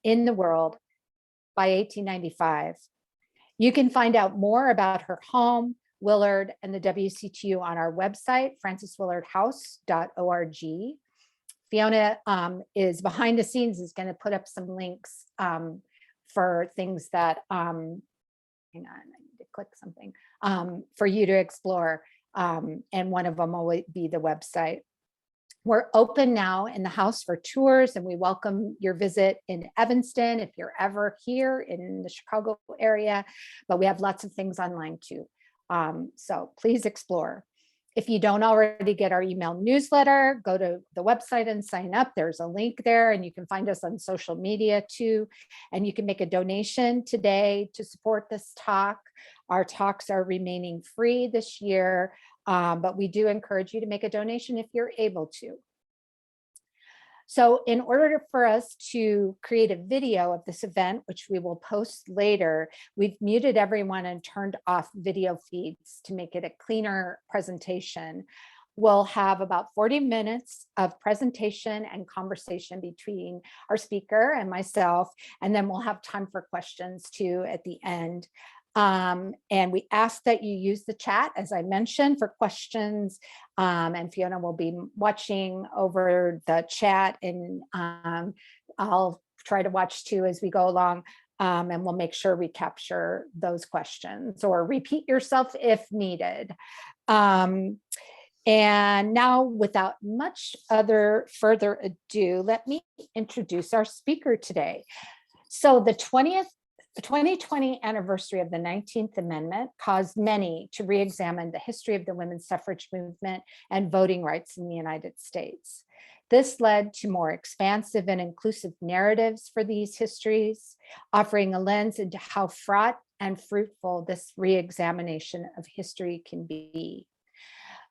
in the world by 1895. You can find out more about her home, Willard, and the WCTU on our website, franceswillardhouse.org. Fiona is behind the scenes, is going to put up some links for things that, hang on, I need to click something, for you to explore. And one of them will be the website. We're open now in the house for tours, and we welcome your visit in Evanston if you're ever here in the Chicago area, but we have lots of things online too. So please explore. If you don't already get our email newsletter, go to the website and sign up. There's a link there, and you can find us on social media too. And you can make a donation today to support this talk. Our talks are remaining free this year, but we do encourage you to make a donation if you're able to. So in order for us to create a video of this event, which we will post later, we've muted everyone and turned off video feeds to make it a cleaner presentation. We'll have about 40 minutes of presentation and conversation between our speaker and myself, and then we'll have time for questions too at the end. And we ask that you use the chat, as I mentioned, for questions, and Fiona will be watching over the chat, and I'll try to watch too as we go along, and we'll make sure we capture those questions or repeat yourself if needed. And now, without much further ado, let me introduce our speaker today. So the 2020 anniversary of the 19th Amendment caused many to re-examine the history of the women's suffrage movement and voting rights in the United States. This led to more expansive and inclusive narratives for these histories, offering a lens into how fraught and fruitful this re-examination of history can be.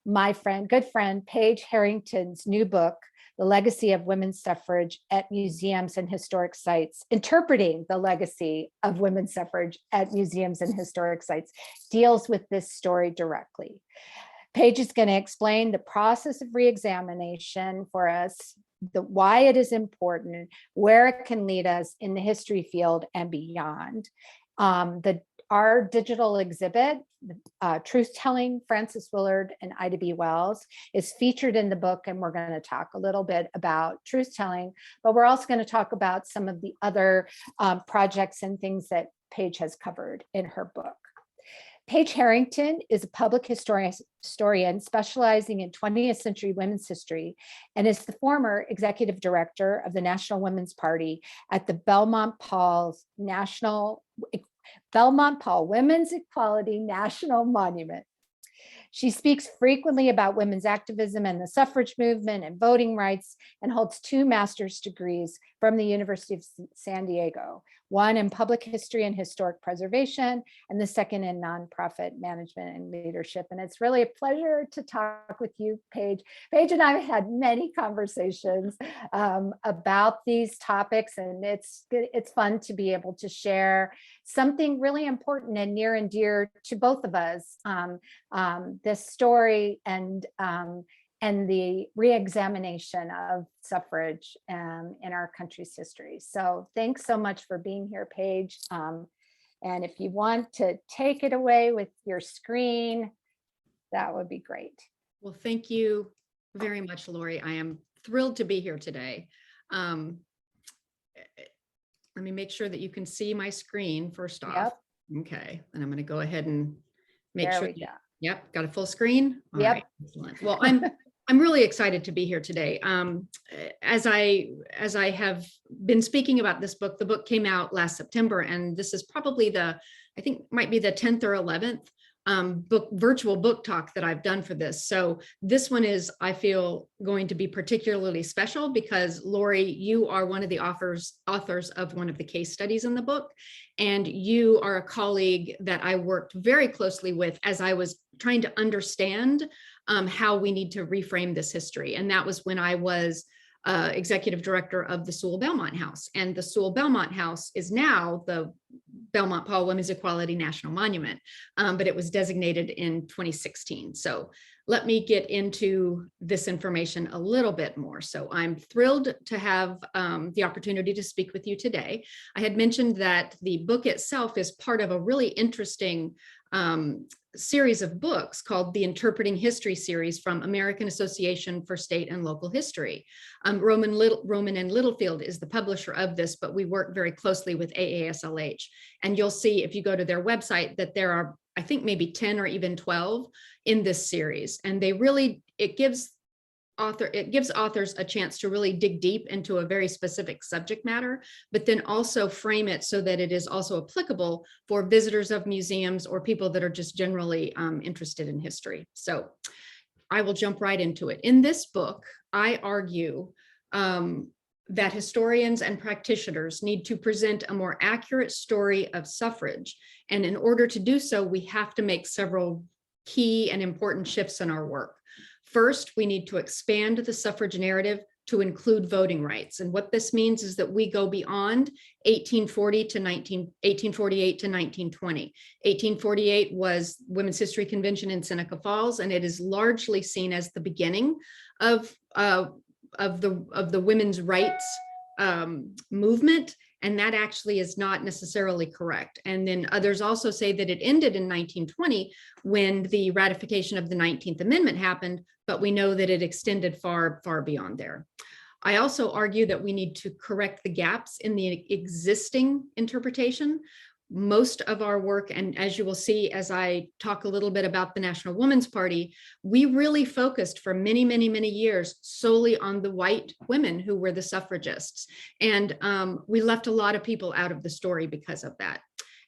My good friend, Paige Harrington's new book, The Legacy of Women's Suffrage at Museums and Historic Sites, Interpreting the Legacy of Women's Suffrage at Museums and Historic Sites, deals with this story directly. Paige is going to explain the process of re-examination for us, why it is important, where it can lead us in the history field and beyond. Our digital exhibit, Truth Telling, Frances Willard and Ida B is featured in the book, and we're going to talk a little bit about truth telling, but we're also going to talk about some of the other projects and things that Paige has covered in her book. Paige Harrington is a public historian specializing in 20th century women's history, and is the former executive director of the National Women's Party at the Belmont Paul Women's Equality National Monument. She speaks frequently about women's activism and the suffrage movement and voting rights, and holds 2 master's degrees from the University of San Diego, one in public history and historic preservation, and the second in nonprofit management and leadership. And it's really a pleasure to talk with you, Paige. Paige and I have had many conversations about these topics, and it's fun to be able to share something really important and near and dear to both of us, this story and the re-examination of suffrage in our country's history. So thanks so much for being here, Paige. And if you want to take it away with your screen, that would be great. Well, thank you very much, Lori. I am thrilled to be here today. Let me make sure that you can see my screen first off. Yep. Okay, and I'm going to go ahead and make There sure. we go. Yep, got a full screen. All Yep. right, excellent. Well, I'm really excited to be here today. As I have been speaking about this book, the book came out last September, and this is probably I think might be the 10th or 11th virtual book talk that I've done for this. So this one is, I feel, going to be particularly special because, Lori, you are one of the authors of one of the case studies in the book, and you are a colleague that I worked very closely with as I was trying to understand how we need to reframe this history. And that was when I was executive director of the Sewell Belmont House. And the Sewell Belmont House is now the Belmont Paul Women's Equality National Monument, but it was designated in 2016. So let me get into this information a little bit more. So I'm thrilled to have the opportunity to speak with you today. I had mentioned that the book itself is part of a really interesting series of books called the Interpreting History series from American Association for State and Local History. Roman and Littlefield is the publisher of this, but we work very closely with AASLH. And you'll see if you go to their website that there are, I think, maybe 10 or even 12 in this series. And they really, it gives authors a chance to really dig deep into a very specific subject matter, but then also frame it so that it is also applicable for visitors of museums or people that are just generally interested in history. So I will jump right into it. In this book, I argue that historians and practitioners need to present a more accurate story of suffrage. And in order to do so, we have to make several key and important shifts in our work. First, we need to expand the suffrage narrative to include voting rights. And what this means is that we go beyond 1848 to 1920. 1848 was Women's History Convention in Seneca Falls, and it is largely seen as the beginning of the women's rights movement. And that actually is not necessarily correct. And then others also say that it ended in 1920 when the ratification of the 19th Amendment happened, but we know that it extended far, far beyond there. I also argue that we need to correct the gaps in the existing interpretation. Most of our work, and as you will see as I talk a little bit about the National Woman's Party, we really focused for many, many, many years solely on the white women who were the suffragists. And we left a lot of people out of the story because of that.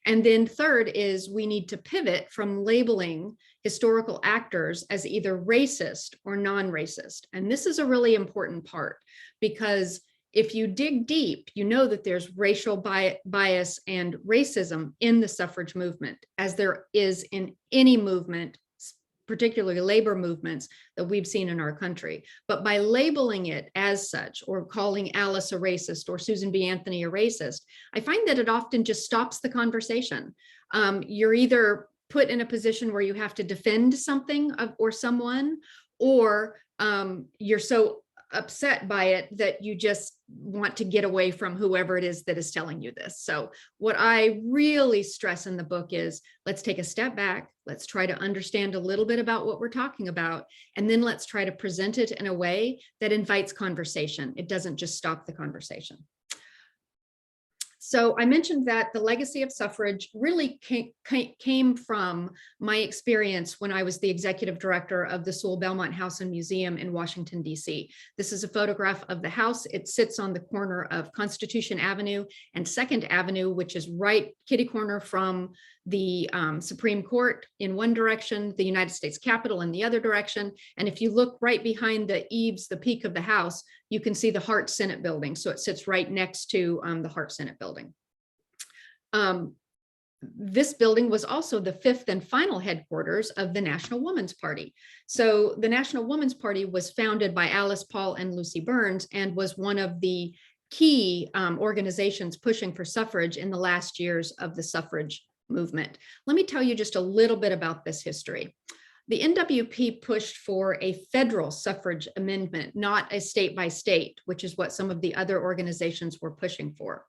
And then third is we need to pivot from labeling historical actors as either racist or non-racist. And this is a really important part, because if you dig deep, you know that there's racial bias and racism in the suffrage movement, as there is in any movement, particularly labor movements that we've seen in our country. But by labeling it as such, or calling Alice a racist or Susan B. Anthony a racist, I find that it often just stops the conversation. You're either put in a position where you have to defend something or someone, or you're so upset by it that you just want to get away from whoever it is that is telling you this. So what I really stress in the book is, let's take a step back, let's try to understand a little bit about what we're talking about, and then let's try to present it in a way that invites conversation. It doesn't just stop the conversation. So I mentioned that the legacy of suffrage really came from my experience when I was the executive director of the Sewell Belmont House and Museum in Washington, D.C. This is a photograph of the house. It sits on the corner of Constitution Avenue and 2nd Avenue, which is right kitty corner from the Supreme Court in one direction, the United States Capitol in the other direction. And if you look right behind the eaves, the peak of the house, you can see the Hart Senate building. So it sits right next to the Hart Senate building. This building was also the 5th and final headquarters of the National Woman's Party. So the National Woman's Party was founded by Alice Paul and Lucy Burns, and was one of the key organizations pushing for suffrage in the last years of the suffrage movement. Let me tell you just a little bit about this history. The NWP pushed for a federal suffrage amendment, not a state by state, which is what some of the other organizations were pushing for.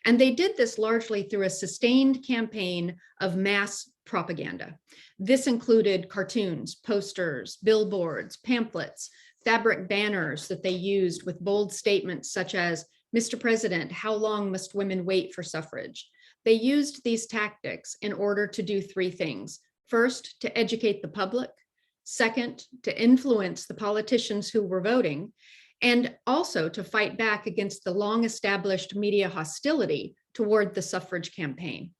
And they did this largely through a sustained campaign of mass propaganda. This included cartoons, posters, billboards, pamphlets, fabric banners that they used with bold statements such as, "Mr. President, how long must women wait for suffrage?" They used these tactics in order to do 3 things. First, to educate the public. Second, to influence the politicians who were voting. And also to fight back against the long established media hostility toward the suffrage campaign.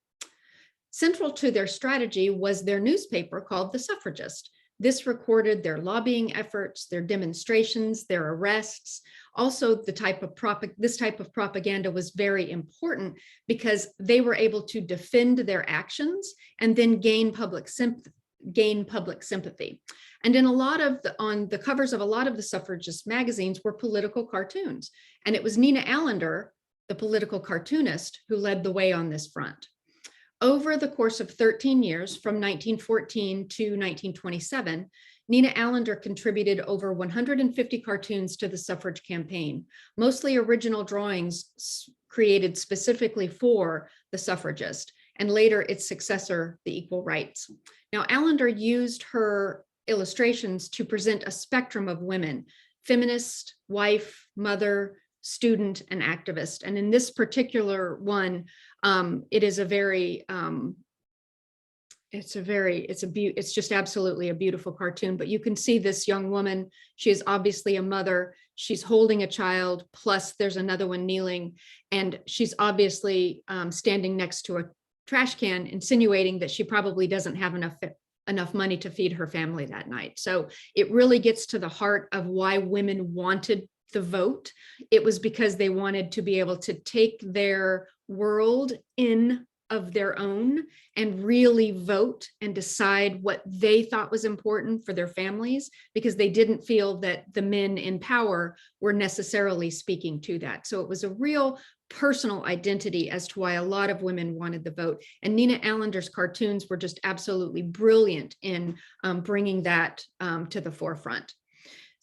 Central to their strategy was their newspaper called The Suffragist. This recorded their lobbying efforts, their demonstrations, their arrests. Also, this type of propaganda was very important because they were able to defend their actions and then gain public sympathy. And in on the covers of a lot of the suffragist magazines were political cartoons. And it was Nina Allender, the political cartoonist, who led the way on this front. Over the course of 13 years, from 1914 to 1927, Nina Allender contributed over 150 cartoons to the suffrage campaign, mostly original drawings created specifically for the Suffragist, and later its successor, the Equal Rights. Now, Allender used her illustrations to present a spectrum of women: feminist, wife, mother, student, and activist. And in this particular one, it is a very, it's just absolutely a beautiful cartoon. But you can see this young woman. She is obviously a mother. She's holding a child, plus there's another one kneeling, and she's obviously standing next to a trash can, insinuating that she probably doesn't have enough money to feed her family that night. So it really gets to the heart of why women wanted the vote. It was because they wanted to be able to take their world in of their own and really vote and decide what they thought was important for their families, because they didn't feel that the men in power were necessarily speaking to that. So it was a real personal identity as to why a lot of women wanted the vote. And Nina Allender's cartoons were just absolutely brilliant in bringing that to the forefront.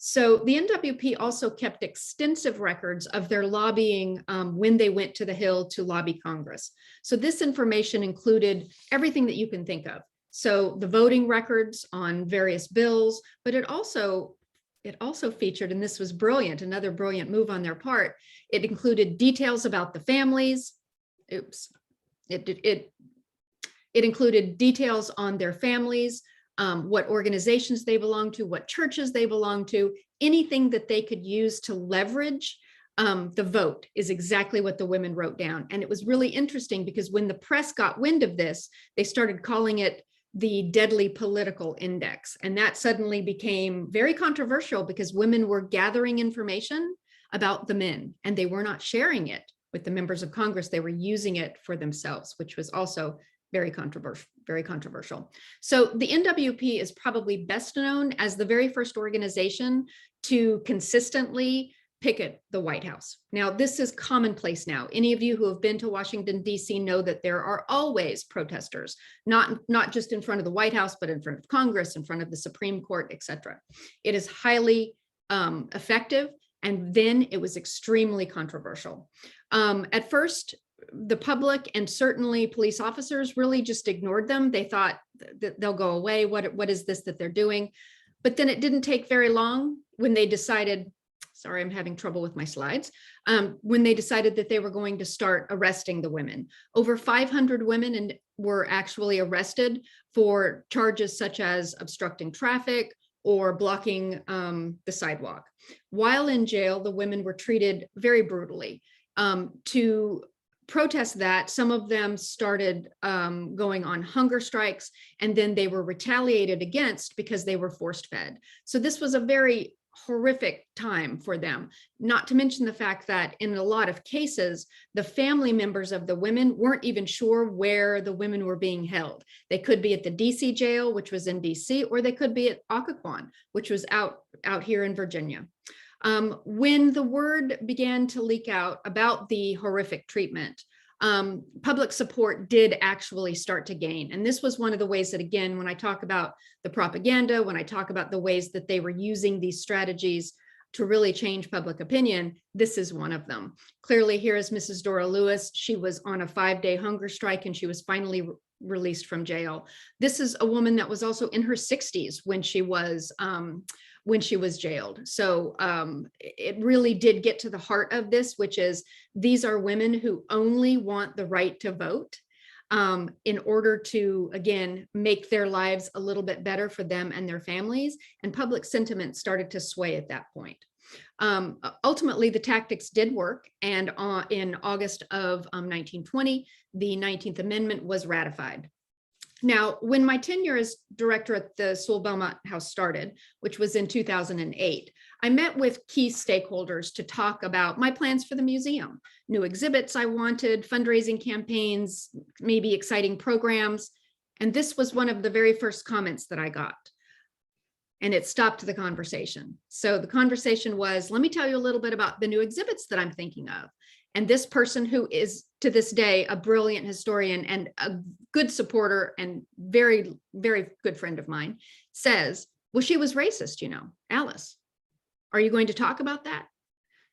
So the NWP also kept extensive records of their lobbying when they went to the Hill to lobby Congress. So this information included everything that you can think of. So the voting records on various bills, but it also featured, and this was brilliant, another brilliant move on their part, it included details about the families. It included details on their families, what organizations they belong to, what churches they belong to, anything that they could use to leverage the vote is exactly what the women wrote down. And it was really interesting because when the press got wind of this, they started calling it the deadly political index. And that suddenly became very controversial because women were gathering information about the men and they were not sharing it with the members of Congress. They were using it for themselves, which was also very controversial. So the NWP is probably best known as the very first organization to consistently picket the White House. Now, this is commonplace now. Any of you who have been to Washington, D.C. know that there are always protesters, not just in front of the White House, but in front of Congress, in front of the Supreme Court, etc. It is highly effective, and then it was extremely controversial. At first, the public and certainly police officers really just ignored them. They thought that they'll go away. What is this that they're doing? But then it didn't take very long when they decided, sorry, I'm having trouble with my slides, when they decided that they were going to start arresting the women. Over 500 women were actually arrested for charges such as obstructing traffic or blocking the sidewalk. While in jail, the women were treated very brutally. To protest that, some of them started going on hunger strikes, and then they were retaliated against because they were forced fed. So this was a very horrific time for them, not to mention the fact that in a lot of cases, the family members of the women weren't even sure where the women were being held. They could be at the DC jail, which was in DC, or they could be at Occoquan, which was out here in Virginia. When the word began to leak out about the horrific treatment, public support did actually start to gain. And this was one of the ways that, again, when I talk about the propaganda, when I talk about the ways that they were using these strategies to really change public opinion, this is one of them. Clearly, here is Mrs. Dora Lewis. She was on a 5-day hunger strike and she was finally released from jail. This is a woman that was also in her 60s when she was jailed. So it really did get to the heart of this, which is these are women who only want the right to vote in order to, again, make their lives a little bit better for them and their families. And public sentiment started to sway at that point. Ultimately, the tactics did work. And in August of 1920, the 19th Amendment was ratified. Now, when my tenure as director at the Sewell Belmont House started, which was in 2008, I met with key stakeholders to talk about my plans for the museum, new exhibits I wanted, fundraising campaigns, maybe exciting programs. And this was one of the very first comments that I got. And it stopped the conversation. So the conversation was, let me tell you a little bit about the new exhibits that I'm thinking of. And this person, who is to this day a brilliant historian and a good supporter and very, very good friend of mine, says, well, she was racist, you know, Alice. Are you going to talk about that?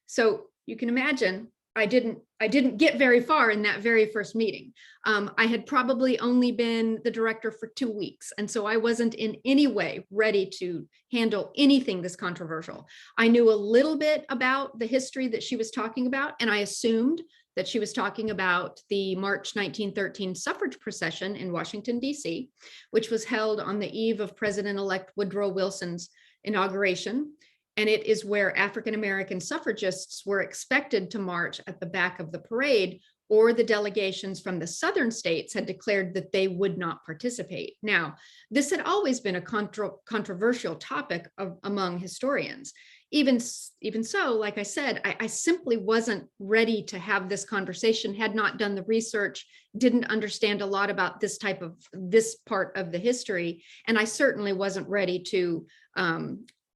So you can imagine I didn't get very far in that very first meeting. I had probably only been the director for 2 weeks. And so I wasn't in any way ready to handle anything this controversial. I knew a little bit about the history that she was talking about, and I assumed that she was talking about the March 1913 suffrage procession in Washington, D.C., which was held on the eve of President-elect Woodrow Wilson's inauguration. And it is where African-American suffragists were expected to march at the back of the parade, or the delegations from the southern states had declared that they would not participate. Now, this had always been a controversial topic among historians. Even so, like I said, I simply wasn't ready to have this conversation, had not done the research, didn't understand a lot about this part of the history, and I certainly wasn't ready to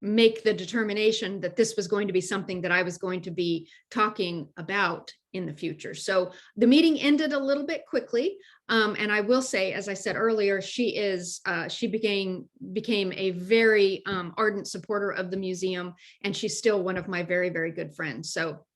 make the determination that this was going to be something that I was going to be talking about in the future. So the meeting ended a little bit quickly. And I will say, as I said earlier, she became a very ardent supporter of the museum, and she's still one of my very, very good friends. So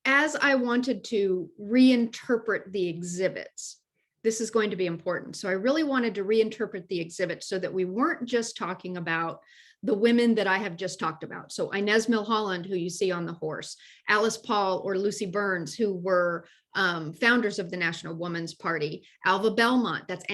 as I wanted to reinterpret the exhibits, this is going to be important. So I really wanted to reinterpret the exhibit so that we weren't just talking about the women that I have just talked about. So Inez Milholland, who you see on the horse, Alice Paul or Lucy Burns, who were founders of the National Woman's Party, Alva Belmont, that's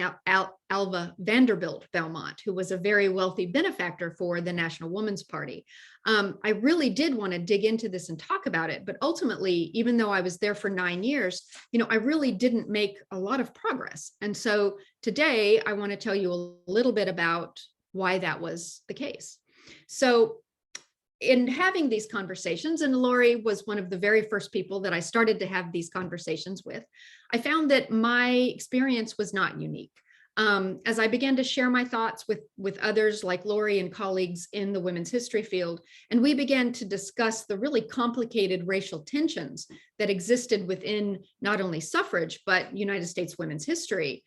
Alva Vanderbilt Belmont, who was a very wealthy benefactor for the National Woman's Party. I really did want to dig into this and talk about it, but ultimately, even though I was there for 9 years, I really didn't make a lot of progress. And so today I want to tell you a little bit about why that was the case. So in having these conversations, and Lori was one of the very first people that I started to have these conversations with, I found that my experience was not unique. As I began to share my thoughts with others like Lori and colleagues in the women's history field, and we began to discuss the really complicated racial tensions that existed within not only suffrage, but United States women's history,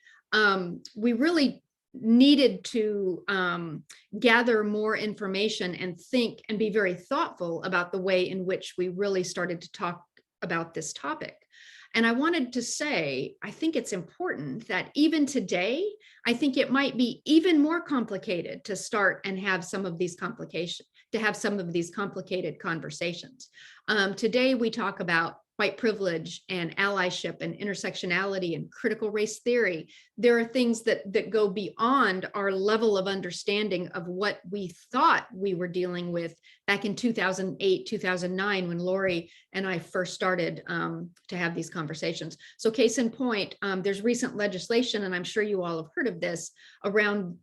we really needed to gather more information and think and be very thoughtful about the way in which we really started to talk about this topic. And I wanted to say, I think it's important that even today, I think it might be even more complicated to start and have some of these complicated conversations. Today, we talk about white privilege and allyship and intersectionality and critical race theory. There are things that go beyond our level of understanding of what we thought we were dealing with back in 2008, 2009, when Lori and I first started to have these conversations. So case in point, there's recent legislation, and I'm sure you all have heard of this, around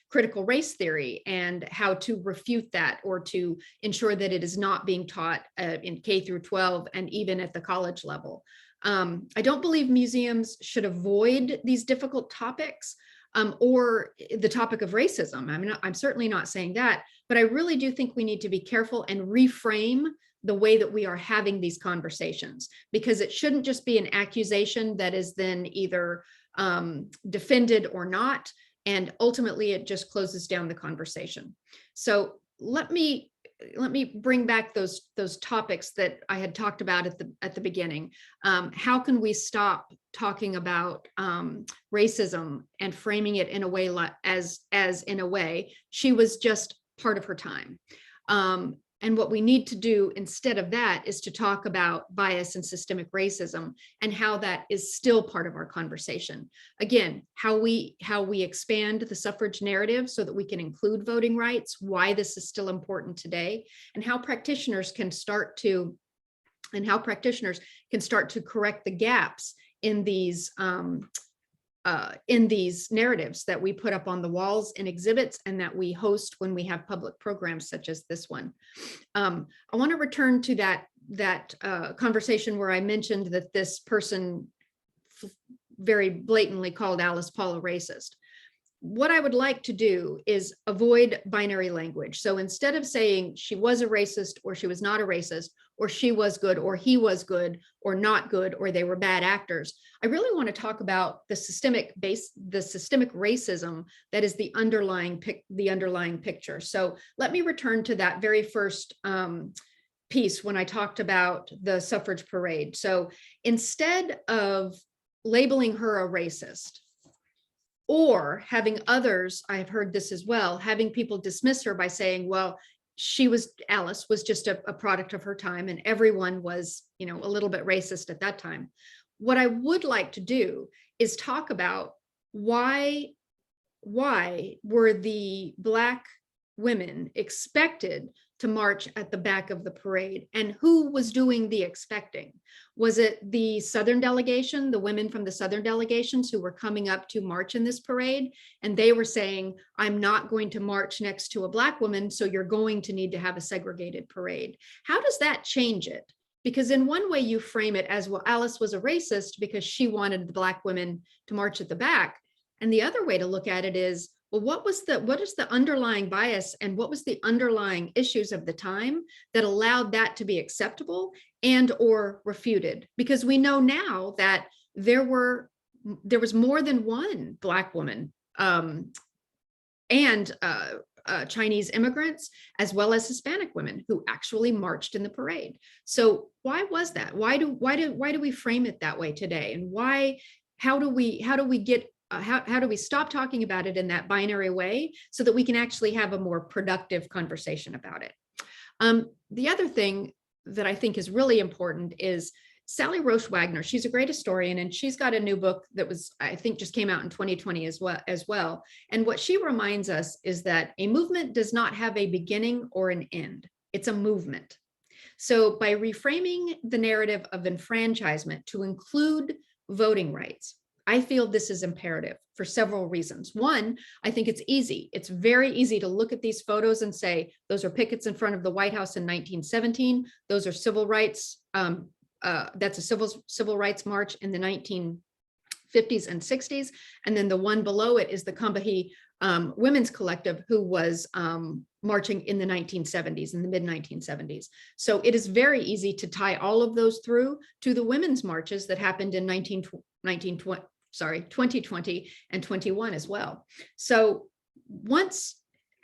critical race theory and how to refute that or to ensure that it is not being taught in K through 12 and even at the college level. I don't believe museums should avoid these difficult topics or the topic of racism. I mean, I'm certainly not saying that, but I really do think we need to be careful and reframe the way that we are having these conversations, because it shouldn't just be an accusation that is then either defended or not, and ultimately it just closes down the conversation. So let me bring back those topics that I had talked about at the beginning. How can we stop talking about racism and framing it in a way as in a way she was just part of her time? And what we need to do instead of that is to talk about bias and systemic racism and how that is still part of our conversation. Again, how we expand the suffrage narrative so that we can include voting rights, why this is still important today, and how practitioners can start to correct the gaps in these narratives that we put up on the walls in exhibits and that we host when we have public programs such as this one. I want to return to that conversation where I mentioned that this person very blatantly called Alice Paul a racist. What I would like to do is avoid binary language. So instead of saying she was a racist or she was not a racist, or she was good, or he was good, or not good, or they were bad actors. I really want to talk about the systemic racism that is the underlying picture. So let me return to that very first piece when I talked about the suffrage parade. So instead of labeling her a racist, or having others, I've heard this as well, having people dismiss her by saying, well, Alice was just a product of her time, and everyone was, a little bit racist at that time. What I would like to do is talk about why were the Black women expected to march at the back of the parade, and who was doing the expecting? Was it the Southern delegation, the women from the Southern delegations who were coming up to march in this parade? And they were saying, I'm not going to march next to a Black woman, so you're going to need to have a segregated parade. How does that change it? Because in one way you frame it as, well, Alice was a racist because she wanted the Black women to march at the back. And the other way to look at it is, well, what is the underlying bias, and what was the underlying issues of the time that allowed that to be acceptable and or refuted? Because we know now that there was more than one Black woman and Chinese immigrants, as well as Hispanic women, who actually marched in the parade. So why was that? Why do we frame it that way today? And how do we stop talking about it in that binary way so that we can actually have a more productive conversation about it? The other thing that I think is really important is Sally Roche Wagner. She's a great historian, and she's got a new book that I think just came out in 2020 as well. And what she reminds us is that a movement does not have a beginning or an end. It's a movement. So by reframing the narrative of enfranchisement to include voting rights, I feel this is imperative for several reasons. One, I think it's easy. It's very easy to look at these photos and say, those are pickets in front of the White House in 1917. Those are civil rights. That's a civil rights march in the 1950s and 60s. And then the one below it is the Combahee Women's Collective, who was marching in the 1970s, in the mid 1970s. So it is very easy to tie all of those through to the women's marches that happened in 2020 and 21 as well. So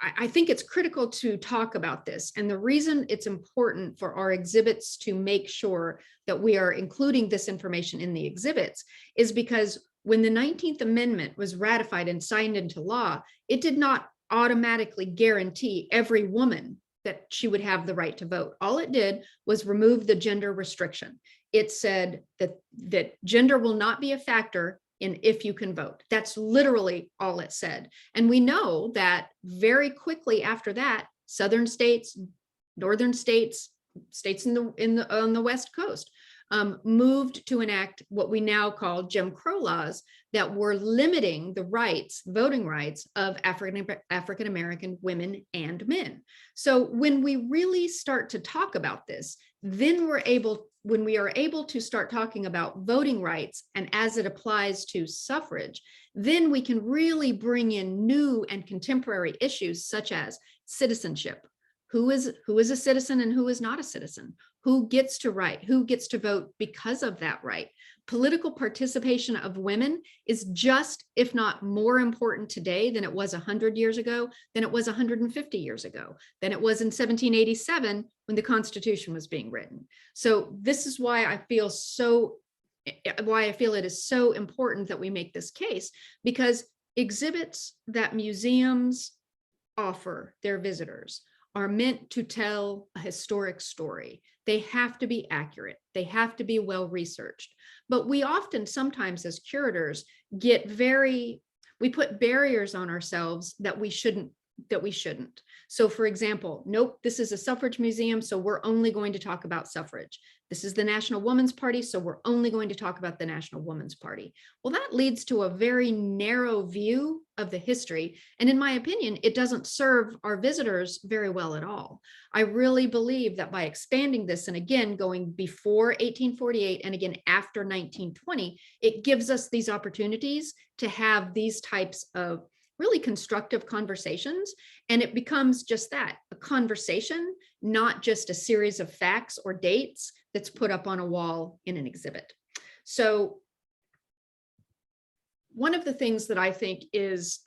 I think it's critical to talk about this. And the reason it's important for our exhibits to make sure that we are including this information in the exhibits is because when the 19th Amendment was ratified and signed into law, it did not automatically guarantee every woman that she would have the right to vote. All it did was remove the gender restriction. It said that gender will not be a factor in if you can vote. That's literally all it said. And we know that very quickly after that, Southern states, Northern states, states on the West Coast moved to enact what we now call Jim Crow laws that were limiting the rights, voting rights of African-American women and men. So when we really start to talk about this, then when we are able to start talking about voting rights and as it applies to suffrage, then we can really bring in new and contemporary issues such as citizenship. Who is a citizen and who is not a citizen? Who gets to write? Who gets to vote because of that right? Political participation of women is just, if not more important today than it was 100 years ago, than it was 150 years ago, than it was in 1787 when the Constitution was being written. So this is why I feel it is so important that we make this case, because exhibits that museums offer their visitors are meant to tell a historic story. They have to be accurate. They have to be well researched. But we often, sometimes as curators, we put barriers on ourselves that we shouldn't. So for example, nope, this is a suffrage museum, so we're only going to talk about suffrage. This is the National Woman's Party, so we're only going to talk about the National Woman's Party. Well, that leads to a very narrow view of the history. And in my opinion, it doesn't serve our visitors very well at all. I really believe that by expanding this, and again, going before 1848 and again after 1920, it gives us these opportunities to have these types of really constructive conversations. And it becomes just that, a conversation, not just a series of facts or dates that's put up on a wall in an exhibit. So one of the things that I think is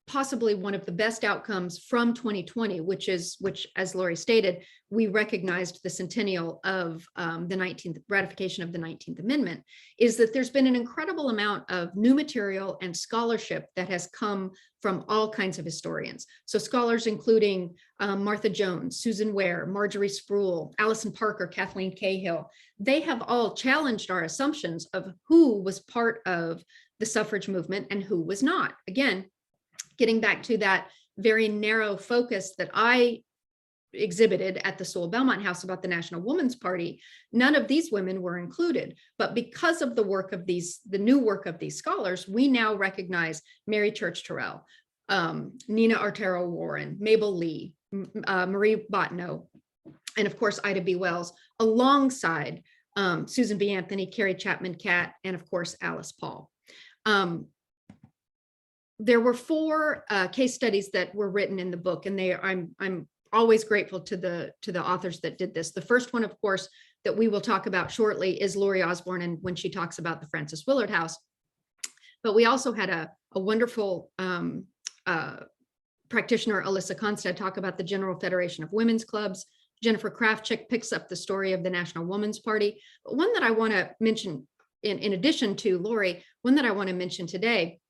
possibly one of the best outcomes from 2020, which, as Lori stated, we recognized the centennial of the 19th ratification of the 19th Amendment, is that there's been an incredible amount of new material and scholarship that has come from all kinds of historians. So scholars including Martha Jones, Susan Ware, Marjorie Sproul, Allison Parker, Kathleen Cahill, they have all challenged our assumptions of who was part of the suffrage movement and who was not. Again, getting back to that very narrow focus that I exhibited at the Sewell Belmont House about the National Woman's Party, none of these women were included. But because of the work of the new work of these scholars, we now recognize Mary Church Terrell, Nina Artero Warren, Mabel Lee, Marie Bottineau, and of course, Ida B. Wells, alongside Susan B. Anthony, Carrie Chapman Catt, and of course, Alice Paul. There were 4 case studies that were written in the book, and I'm always grateful to the authors that did this. The first one, of course, that we will talk about shortly is Lori Osborne, and when she talks about the Frances Willard House. But we also had a wonderful practitioner, Alyssa Constead, talk about the General Federation of Women's Clubs. Jennifer Krafchick picks up the story of the National Woman's Party. But one that I want to mention, in addition to Lori, one that I want to mention today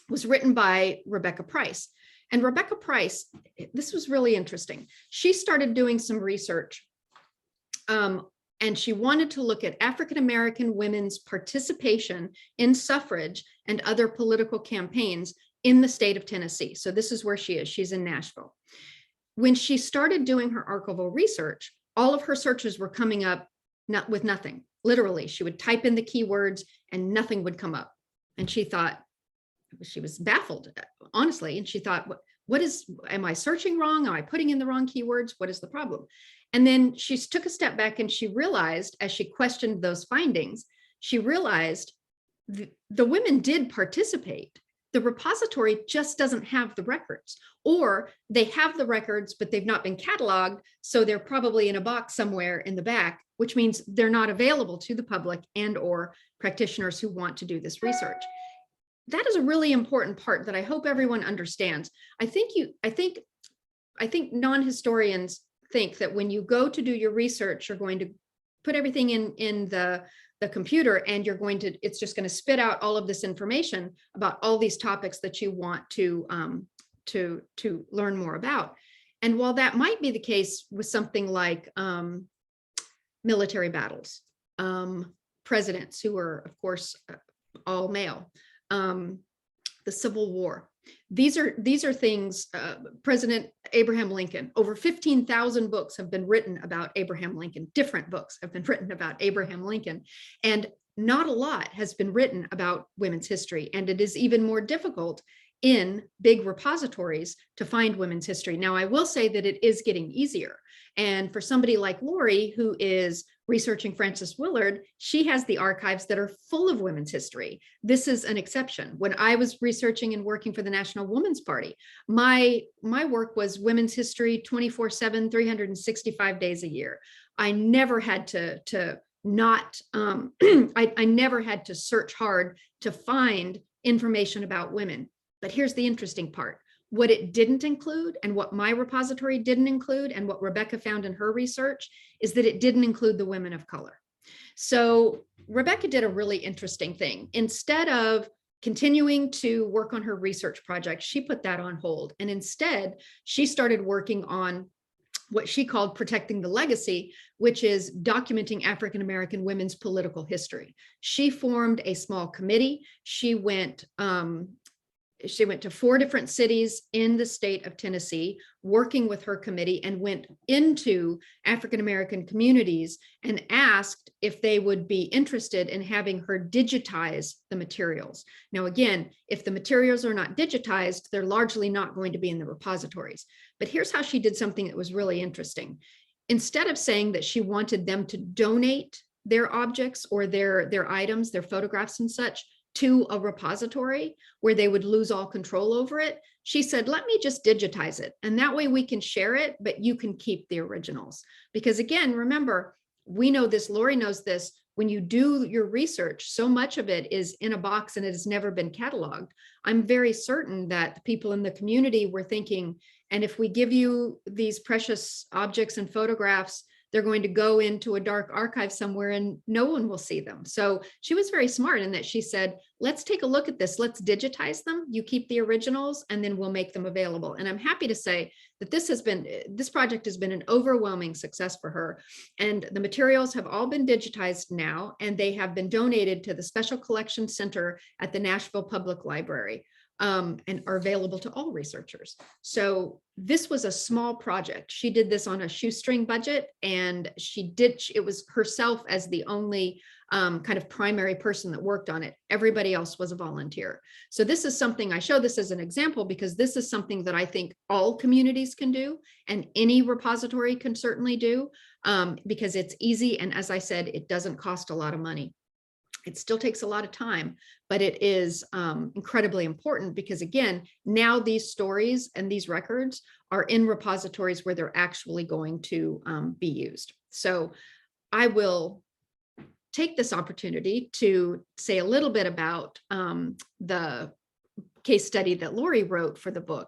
was written by Rebecca Price. And Rebecca Price, this was really interesting. She started doing some research and she wanted to look at African-American women's participation in suffrage and other political campaigns in the state of Tennessee. So this is where she is. She's in Nashville. When she started doing her archival research, all of her searches were coming up with nothing. Literally, she would type in the keywords and nothing would come up. And she thought, she was baffled, honestly. And she thought, am I searching wrong? Am I putting in the wrong keywords? What is the problem? And then she took a step back and she realized, as she questioned those findings, she realized the women did participate. The repository just doesn't have the records, or they have the records, but they've not been cataloged. So they're probably in a box somewhere in the back, which means they're not available to the public and or practitioners who want to do this research. That is a really important part that I hope everyone understands. I think non-historians think that when you go to do your research, you're going to put everything in the computer and it's just going to spit out all of this information about all these topics that you want to learn more about. And while that might be the case with something like military battles, presidents who are, of course, all male, the Civil War. These are things, President Abraham Lincoln, over 15,000 books have been written about Abraham Lincoln. Different books have been written about Abraham Lincoln. And not a lot has been written about women's history. And it is even more difficult in big repositories to find women's history. Now, I will say that it is getting easier. And for somebody like Lori, who is researching Frances Willard, she has the archives that are full of women's history. This is an exception. When I was researching and working for the National Woman's Party, my work was women's history 24/7, 365 days a year. I never had to I never had to search hard to find information about women. But here's the interesting part. What it didn't include, and what my repository didn't include, and what Rebecca found in her research, is that it didn't include the women of color. So Rebecca did a really interesting thing. Instead of continuing to work on her research project, she put that on hold. And instead, she started working on what she called protecting the legacy, which is documenting African-American women's political history. She formed a small committee. She went to 4 different cities in the state of Tennessee, working with her committee, and went into African-American communities and asked if they would be interested in having her digitize the materials. Now, again, if the materials are not digitized, they're largely not going to be in the repositories. But here's how she did something that was really interesting. Instead of saying that she wanted them to donate their objects or their items, their photographs and such to a repository where they would lose all control over it. She said, let me just digitize it. And that way we can share it, but you can keep the originals. Because again, remember, we know this, Lori knows this, when you do your research, so much of it is in a box and it has never been cataloged. I'm very certain that the people in the community were thinking, and if we give you these precious objects and photographs, they're going to go into a dark archive somewhere and no one will see them. So she was very smart in that she said, let's take a look at this. Let's digitize them. You keep the originals and then we'll make them available. And I'm happy to say that this project has been an overwhelming success for her. And the materials have all been digitized now, and they have been donated to the Special Collections Center at the Nashville Public Library. And are available to all researchers. So this was a small project. She did this on a shoestring budget, and it was herself as the only kind of primary person that worked on it. Everybody else was a volunteer. So this is something, I show this as an example because this is something that I think all communities can do, and any repository can certainly do, because it's easy. And as I said, it doesn't cost a lot of money. It still takes a lot of time, but it is incredibly important because, again, now these stories and these records are in repositories where they're actually going to be used. So I will take this opportunity to say a little bit about the case study that Lori wrote for the book.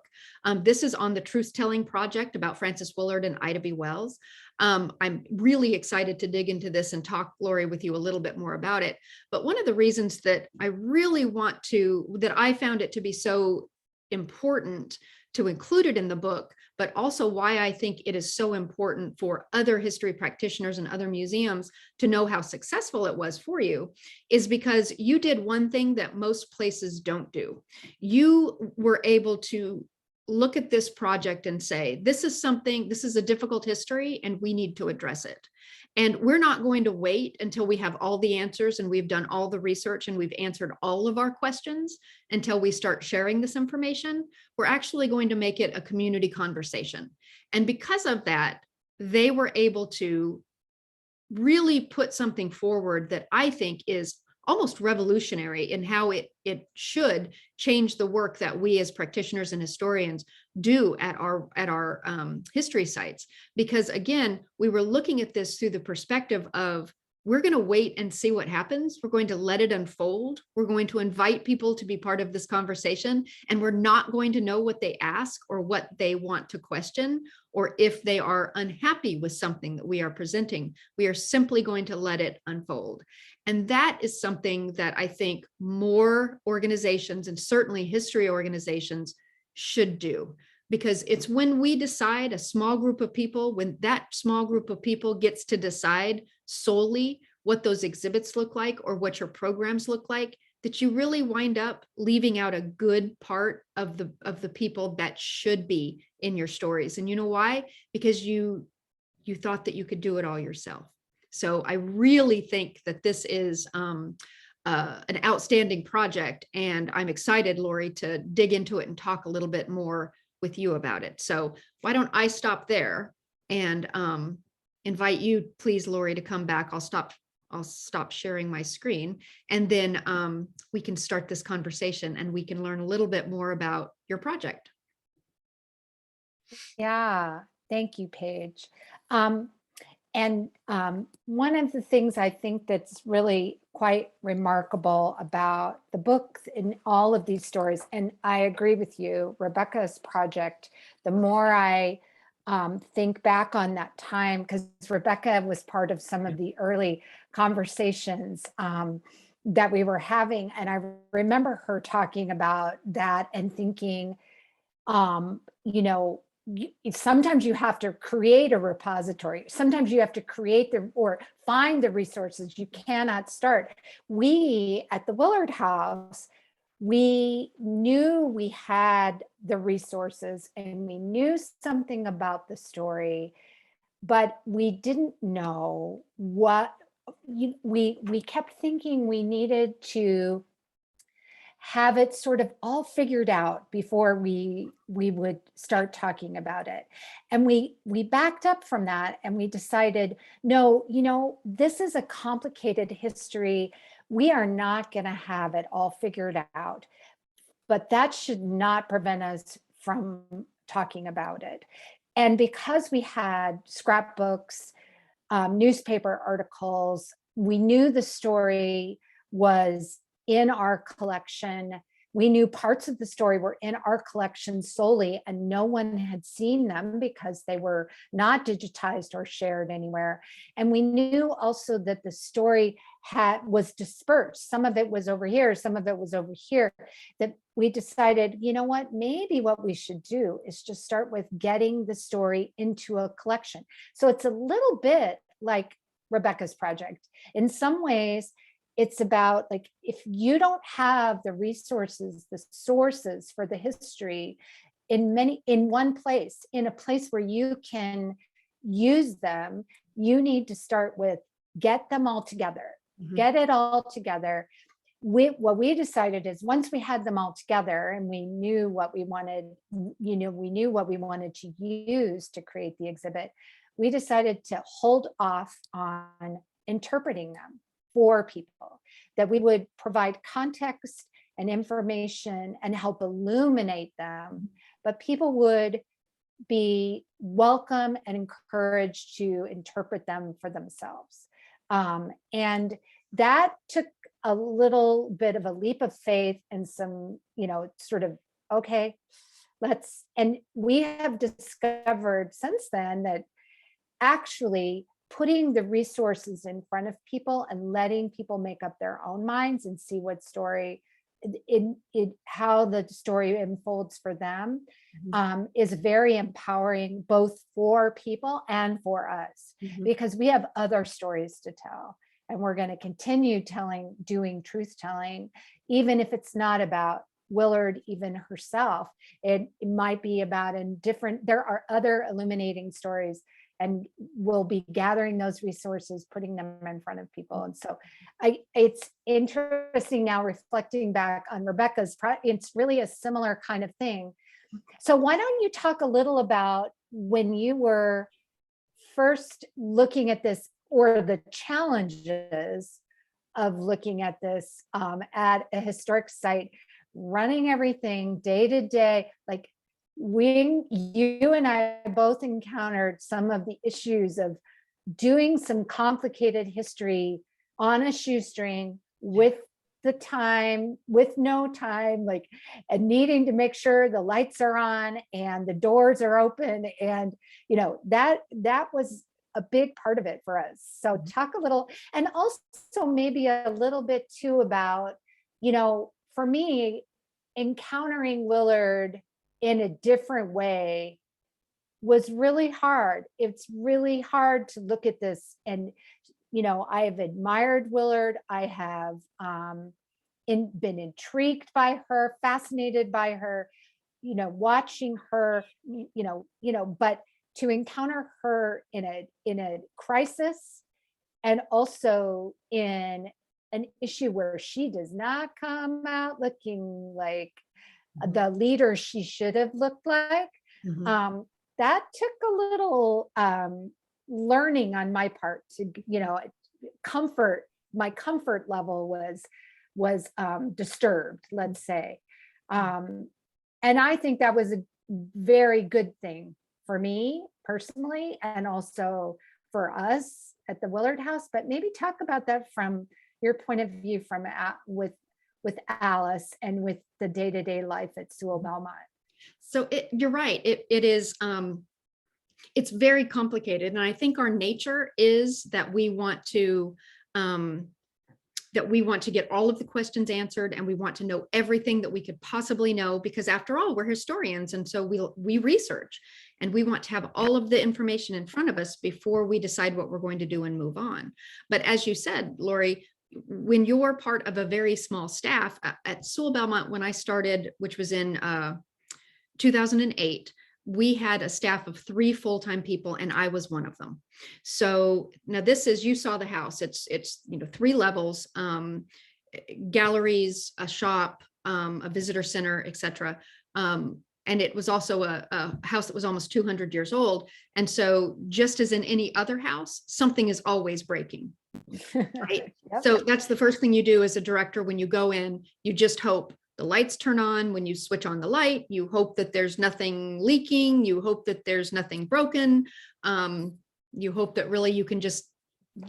This is on the truth-telling project about Frances Willard and Ida B. Wells. I'm really excited to dig into this and talk, Lori, with you a little bit more about it. But one of the reasons that I really that I found it to be so important to include it in the book, but also why I think it is so important for other history practitioners and other museums to know how successful it was for you, is because you did one thing that most places don't do. You were able to look at this project and say, this is a difficult history and we need to address it. And we're not going to wait until we have all the answers and we've done all the research and we've answered all of our questions until we start sharing this information. We're actually going to make it a community conversation. And because of that, they were able to really put something forward that I think is almost revolutionary in how it should change the work that we as practitioners and historians do at our history sites. Because again, we were looking at this through the perspective of, we're going to wait and see what happens. We're going to let it unfold. We're going to invite people to be part of this conversation, and we're not going to know what they ask or what they want to question, or if they are unhappy with something that we are presenting. We are simply going to let it unfold. And that is something that I think more organizations, and certainly history organizations, should do. Because it's when we decide, a small group of people, when that small group of people gets to decide solely what those exhibits look like or what your programs look like, that you really wind up leaving out a good part of the people that should be in your stories. And you know why? Because you thought that you could do it all yourself. So I really think that this is an outstanding project, and I'm excited, Lori, to dig into it and talk a little bit more with you about it. So why don't I stop there and invite you, please, Lori, to come back. I'll stop sharing my screen, and then we can start this conversation and we can learn a little bit more about your project. Yeah, thank you, Paige. And one of the things I think that's really quite remarkable about the book and all of these stories, and I agree with you, Rebecca's project, the more I think back on that time, because Rebecca was part of some of the early conversations that we were having. And I remember her talking about that and thinking, sometimes you have to create a repository. Sometimes you have to create or find the resources. You cannot start. We at the Willard House, we knew we had the resources and we knew something about the story, but we didn't know what we kept thinking we needed to have it sort of all figured out before we would start talking about it. And we backed up from that and we decided, no, you know, this is a complicated history. We are not going to have it all figured out, but that should not prevent us from talking about it. And because we had scrapbooks, newspaper articles, we knew the story was in our collection. We knew parts of the story were in our collection solely, and no one had seen them because they were not digitized or shared anywhere. And we knew also that the story was dispersed. Some of it was over here, some of it was over here. That we decided, you know what, maybe what we should do is just start with getting the story into a collection. So it's a little bit like Rebecca's project. In some ways, it's about, like, if you don't have the resources, the sources for the history in one place, in a place where you can use them, you need to start with get them all together, get it all together. What we decided is, once we had them all together and we knew what we wanted, we knew what we wanted to use to create the exhibit, we decided to hold off on interpreting them for people, that we would provide context and information and help illuminate them, but people would be welcome and encouraged to interpret them for themselves. And that took a little bit of a leap of faith and some, sort of, okay, and we have discovered since then that actually putting the resources in front of people and letting people make up their own minds and see what story, how the story unfolds for them, is very empowering, both for people and for us, because we have other stories to tell. And we're going to continue doing truth telling, even if it's not about Willard, even herself. It might be about there are other illuminating stories, and we'll be gathering those resources, putting them in front of people. And so it's interesting now reflecting back on Rebecca's, it's really a similar kind of thing. So why don't you talk a little about when you were first looking at this, or the challenges of looking at this at a historic site, running everything day to day, like you and I both encountered some of the issues of doing some complicated history on a shoestring with no time, and needing to make sure the lights are on and the doors are open. And, that was a big part of it for us. So talk a little, and also maybe a little bit too about, for me, encountering Willard in a different way was really hard. It's really hard to look at this. And, I have admired Willard. I have been intrigued by her, fascinated by her, watching her, but to encounter her in a crisis, and also in an issue where she does not come out looking like the leader she should have looked like, that took a little learning on my part to, my comfort level was disturbed, let's say. And I think that was a very good thing for me personally, and also for us at the Willard House. But maybe talk about that from your point of view, with Alice and with the day-to-day life at Sewell Belmont. So you're right. It is. It's very complicated, and I think our nature is that we want to get all of the questions answered, and we want to know everything that we could possibly know, because after all, we're historians, and so we research, and we want to have all of the information in front of us before we decide what we're going to do and move on. But as you said, Lori, when you're part of a very small staff at Sewell Belmont, when I started, which was in 2008, we had a staff of 3 full-time people, and I was one of them. So now this is, you saw the house, it's 3 levels, galleries, a shop, a visitor center, etc. And it was also a house that was almost 200 years old. And so just as in any other house, something is always breaking. Right. Yep. So that's the first thing you do as a director when you go in. You just hope the lights turn on. When you switch on the light, you hope that there's nothing leaking. You hope that there's nothing broken. You hope that really you can just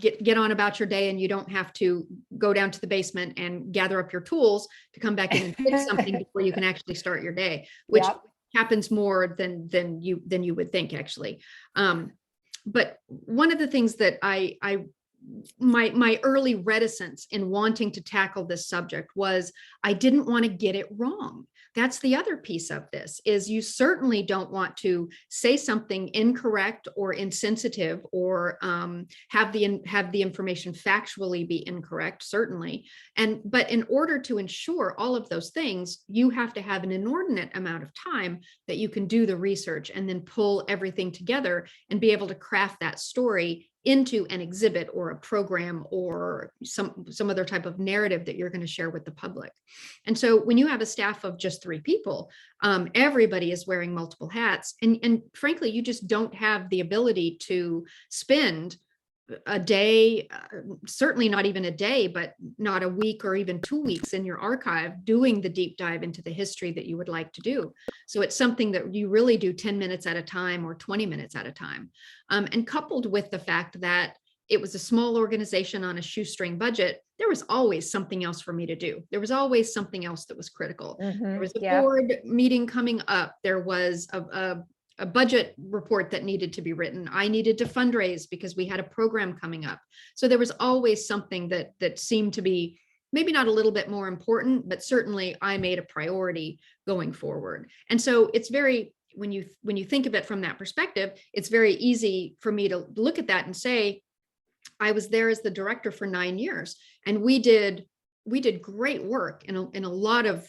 get on about your day and you don't have to go down to the basement and gather up your tools to come back in and fix something before you can actually start your day, which Yep. happens more than you would think, actually. But one of the things that my early reticence in wanting to tackle this subject was I didn't want to get it wrong. That's the other piece of this, is you certainly don't want to say something incorrect or insensitive or have the information factually be incorrect, certainly. But in order to ensure all of those things, you have to have an inordinate amount of time that you can do the research and then pull everything together and be able to craft that story into an exhibit or a program or some other type of narrative that you're going to share with the public. And so when you have a staff of just 3 people, everybody is wearing multiple hats. And frankly, you just don't have the ability to spend a day, certainly not even a day, but not a week or even 2 weeks in your archive doing the deep dive into the history that you would like to do. So it's something that you really do 10 minutes at a time or 20 minutes at a time. And coupled with the fact that it was a small organization on a shoestring budget, there was always something else for me to do. There was always something else that was critical. There was a board meeting coming up. There was a budget report that needed to be written. I needed to fundraise because we had a program coming up. So there was always something that seemed to be maybe not a little bit more important, but certainly I made a priority going forward. And so it's very, when you think of it from that perspective, it's very easy for me to look at that and say, I was there as the director for 9 years, and we did great work in a lot of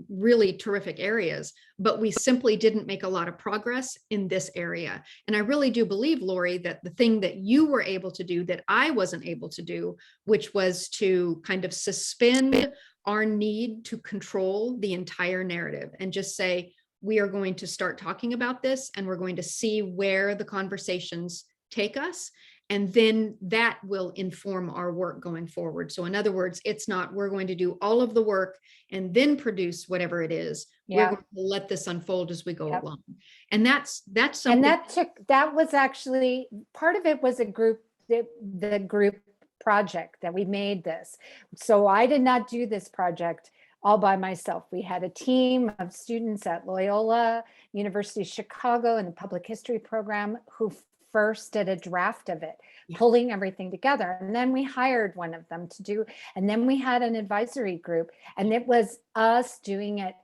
really terrific areas, but we simply didn't make a lot of progress in this area. And I really do believe, Lori, that the thing that you were able to do that I wasn't able to do, which was to kind of suspend our need to control the entire narrative and just say, we are going to start talking about this and we're going to see where the conversations take us. And then that will inform our work going forward. So in other words, it's not, we're going to do all of the work and then produce whatever it is. We're going to let this unfold as we go along. And that's something. And that was actually, part of it was the group project that we made this. So I did not do this project all by myself. We had a team of students at Loyola University of Chicago in the public history program who first did a draft of it, pulling everything together. And then we hired one of them to do, and then we had an advisory group, and it was us doing it.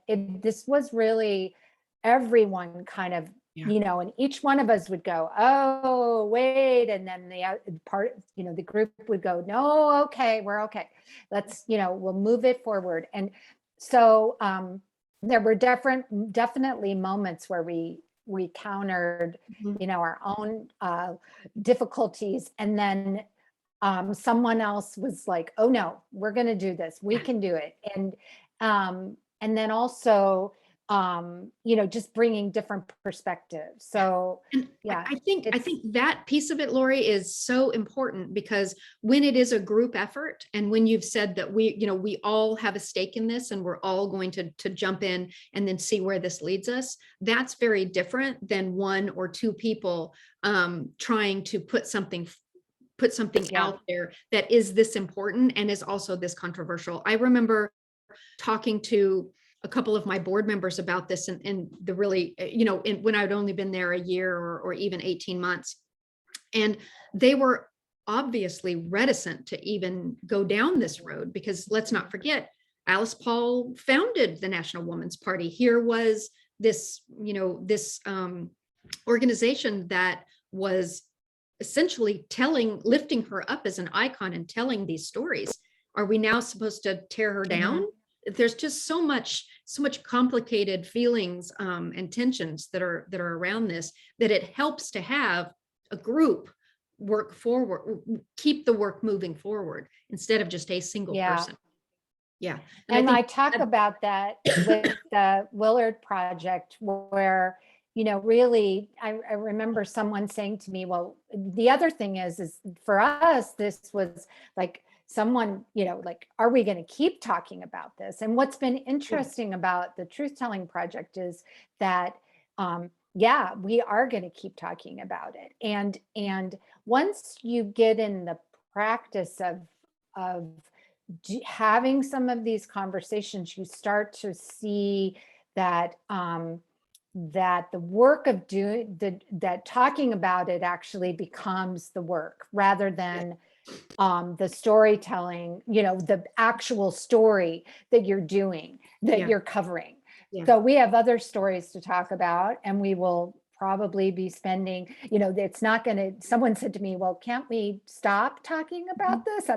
This was really everyone kind of, and each one of us would go, oh, wait. And then the group would go, no, okay, we're okay. Let's, we'll move it forward. And so there were definitely moments where we countered, our own difficulties. And then someone else was like, oh no, we're going to do this. We can do it. And then also, just bringing different perspectives. So I think that piece of it, Lori, is so important, because when it is a group effort, and when you've said that we all have a stake in this and we're all going to jump in and then see where this leads us, that's very different than 1 or 2 people trying to put something out there that is this important and is also this controversial. I remember talking to a couple of my board members about this and the really, when I'd only been there a year or even 18 months. And they were obviously reticent to even go down this road, because let's not forget, Alice Paul founded the National Woman's Party. Here was this, this organization that was essentially lifting her up as an icon and telling these stories. Are we now supposed to tear her down? There's just so much complicated feelings and tensions that are around this, that it helps to have a group work forward, keep the work moving forward instead of just a single person. Yeah. And I I think talk about that with the Willard Project, where, really, I remember someone saying to me, well, the other thing is for us, this was like someone, like, are we going to keep talking about this? And what's been interesting about the Truth Telling Project is that, yeah, we are going to keep talking about it. And once you get in the practice of having some of these conversations, you start to see that that the work of doing that talking about it actually becomes the work rather than the storytelling, the actual story that you're doing, that you're covering. Yeah. So we have other stories to talk about, and we will probably be spending, it's not going to, someone said to me, well, can't we stop talking about this?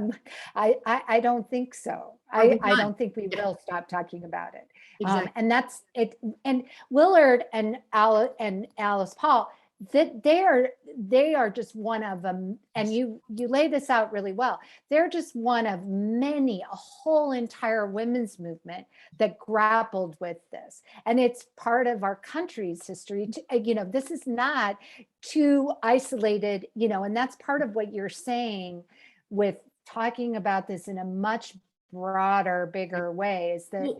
I don't think so. I don't think we will stop talking about it. Exactly. And that's it. And Willard and Alice Paul, that they are just one of them. And you lay this out really well. They're just one of many, a whole entire women's movement that grappled with this. And it's part of our country's history. This is not too isolated, and that's part of what you're saying with talking about this in a much broader, bigger way, is that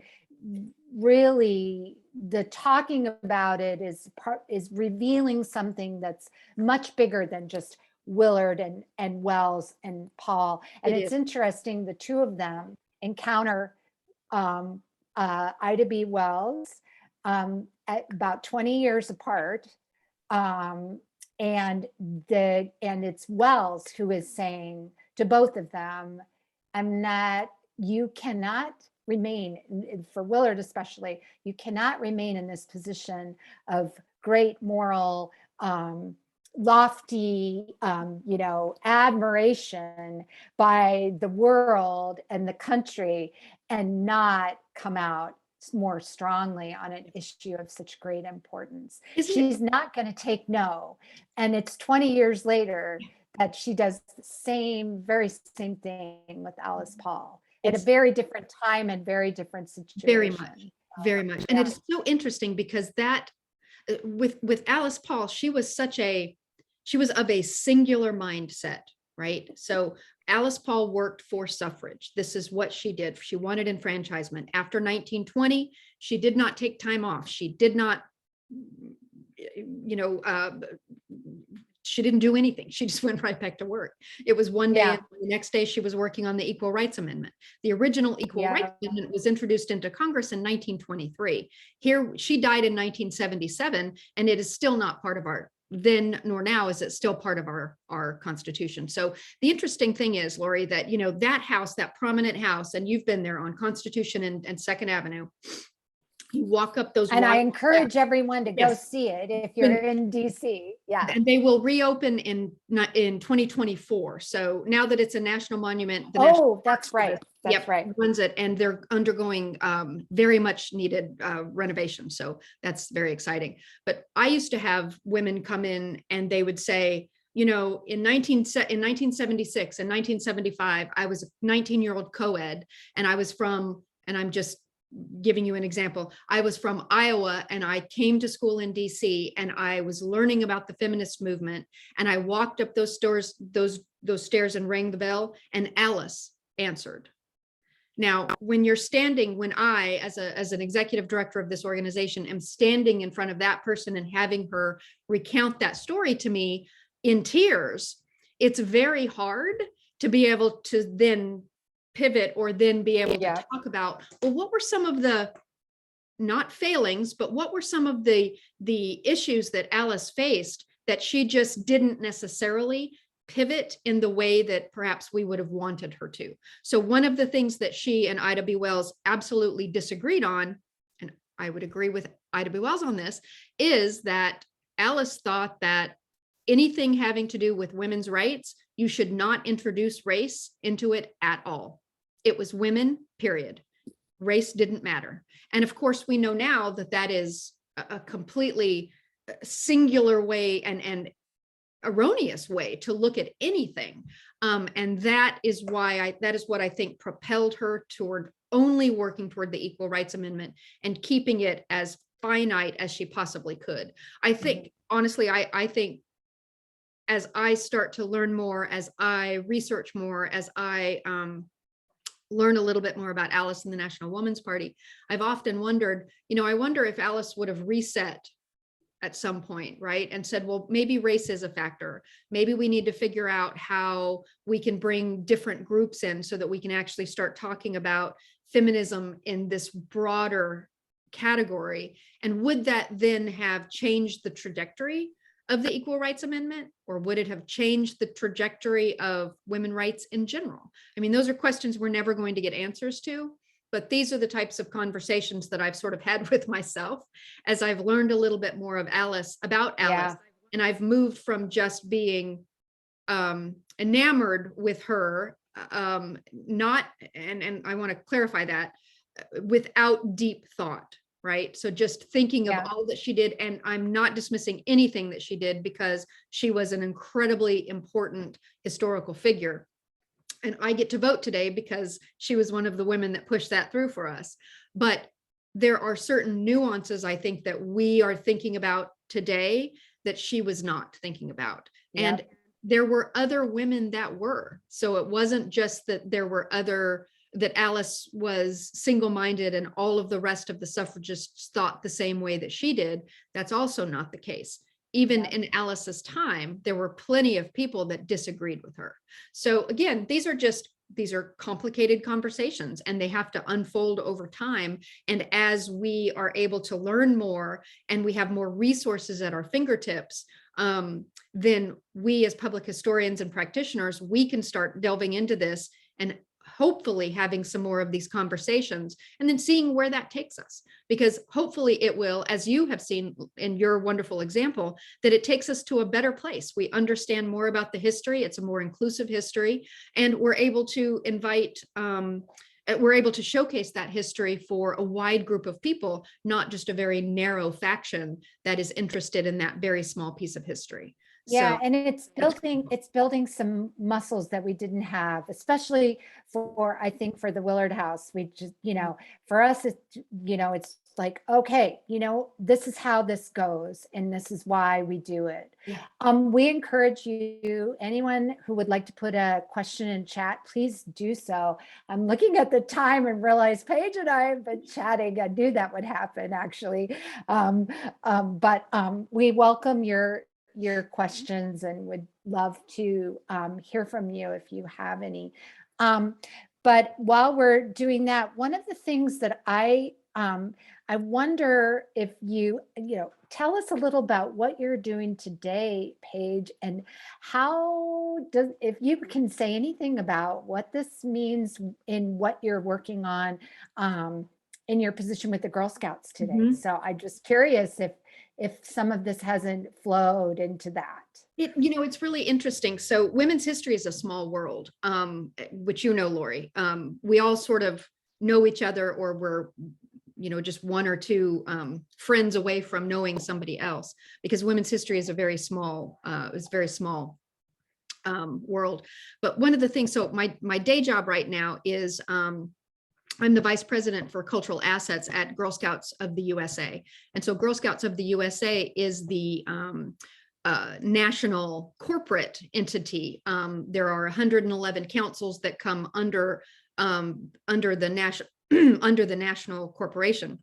really the talking about it is revealing something that's much bigger than just Willard and Wells and Paul. And it's interesting, the two of them encounter Ida B. Wells at about 20 years apart. And it's Wells who is saying to both of them, you cannot remain, for Willard especially, you cannot remain in this position of great moral, lofty, admiration by the world and the country and not come out more strongly on an issue of such great importance. She's not going to take no. And it's 20 years later that she does the very same thing with Alice Paul. At a very different time and very different situation. Very much. And it is so interesting because that with Alice Paul, she was of a singular mindset, right? So Alice Paul worked for suffrage. This is what she did. She wanted enfranchisement. After 1920, she did not take time off. She did not, she didn't do anything. She just went right back to work. It was one day, and the next day she was working on the Equal Rights Amendment. The original Equal Rights Amendment was introduced into Congress in 1923. Here, she died in 1977, and it is still not part of our, then nor now is it still part of our Constitution. So the interesting thing is, Lori, that, that house, that prominent house, and you've been there on Constitution and Second Avenue, you walk up those, and I encourage everyone to go see it if you're in DC. Yeah, and they will reopen in 2024. So now that it's a national monument, that's right. That's right. Runs it, and they're undergoing very much needed renovation. So that's very exciting. But I used to have women come in, and they would say, in 1976 and 1975, I was a 19-year-old co-ed, and I was from, and I'm just giving you an example. I was from Iowa, and I came to school in DC, and I was learning about the feminist movement, and I walked up those stairs and rang the bell, and Alice answered. Now, when I, as an executive director of this organization, am standing in front of that person and having her recount that story to me in tears, it's very hard to be able to then pivot or then be able to talk about, well, what were some of the, not failings, but what were some of the issues that Alice faced that she just didn't necessarily pivot in the way that perhaps we would have wanted her to. So one of the things that she and Ida B. Wells absolutely disagreed on, and I would agree with Ida B. Wells on this, is that Alice thought that anything having to do with women's rights, you should not introduce race into it at all. It was women, period. Race didn't matter. And of course, we know now that that is a completely singular way and erroneous way to look at anything. And that is what I think propelled her toward only working toward the Equal Rights Amendment and keeping it as finite as she possibly could. I think, honestly, I think as I start to learn more, as I research more, as I learn a little bit more about Alice and the National Woman's Party, I've often wondered, I wonder if Alice would have reset at some point, right? And said, well, maybe race is a factor. Maybe we need to figure out how we can bring different groups in so that we can actually start talking about feminism in this broader category. And would that then have changed the trajectory of the Equal Rights Amendment, or would it have changed the trajectory of women's rights in general? I mean, those are questions we're never going to get answers to, but these are the types of conversations that I've sort of had with myself as I've learned a little bit more about Alice, and I've moved from just being enamored with her, not, and I want to clarify that, without deep thought. Right. So just thinking of all that she did, and I'm not dismissing anything that she did because she was an incredibly important historical figure. And I get to vote today because she was one of the women that pushed that through for us. But there are certain nuances, I think, that we are thinking about today that she was not thinking about. And there were other women that were. So it wasn't just that there were that Alice was single-minded and all of the rest of the suffragists thought the same way that she did. That's also not the case. Even in Alice's time, there were plenty of people that disagreed with her. So again, these are complicated conversations, and they have to unfold over time. And as we are able to learn more and we have more resources at our fingertips, then we as public historians and practitioners, we can start delving into this and hopefully having some more of these conversations and then seeing where that takes us, because hopefully it will, as you have seen in your wonderful example, that it takes us to a better place. We understand more about the history. It's a more inclusive history, and we're able to showcase that history for a wide group of people, not just a very narrow faction that is interested in that very small piece of history. Yeah, and it's building some muscles that we didn't have, especially I think for the Willard House. We just, for us, it's like, okay, this is how this goes, and this is why we do it. We encourage you, anyone who would like to put a question in chat, please do so. I'm looking at the time and realize Paige and I have been chatting. I knew that would happen, actually. But we welcome your questions and would love to hear from you if you have any. But while we're doing that, one of the things that I wonder if you tell us a little about what you're doing today, Paige, and if you can say anything about what this means in what you're working on in your position with the Girl Scouts today. So I'm just curious if some of this hasn't flowed into that. It's really interesting. So women's history is a small world, which Lori. We all sort of know each other, or we're just one or two friends away from knowing somebody else, because women's history is a very small world. But one of the things, so my day job right now is I'm the vice president for cultural assets at Girl Scouts of the USA. And so Girl Scouts of the USA is the national corporate entity. There are 111 councils that come under the national corporation.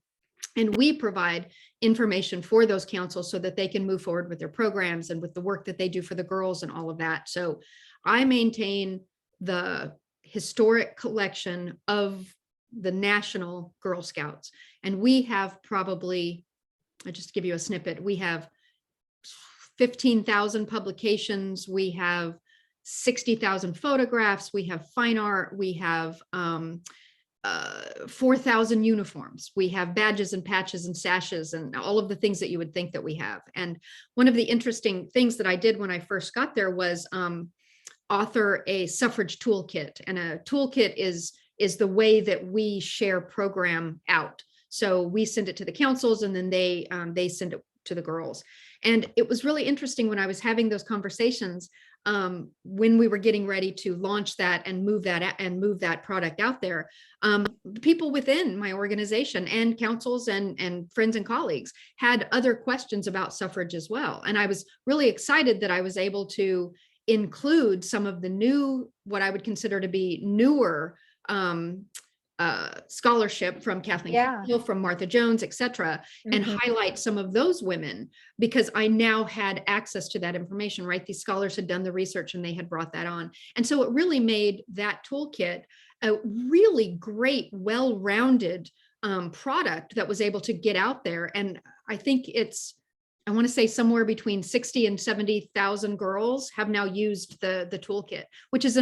And we provide information for those councils so that they can move forward with their programs and with the work that they do for the girls and all of that. So I maintain the historic collection of the National Girl Scouts. And we have probably, I'll just give you a snippet, we have 15,000 publications, we have 60,000 photographs, we have fine art, we have 4,000 uniforms, we have badges and patches and sashes and all of the things that you would think that we have. And one of the interesting things that I did when I first got there was author a suffrage toolkit. And a toolkit is the way that we share program out. So we send it to the councils, and then they send it to the girls. And it was really interesting when I was having those conversations. when we were getting ready to launch that and move that product out there, people within my organization and councils and friends and colleagues had other questions about suffrage as well. And I was really excited that I was able to include some of the new, what I would consider to be newer scholarship from Kathleen Hill, from Martha Jones, et cetera, and highlight some of those women, because I now had access to that information, right? These scholars had done the research and they had brought that on. And so it really made that toolkit a really great, well-rounded product that was able to get out there. And I think I want to say somewhere between 60 and 70,000 girls have now used the toolkit, which is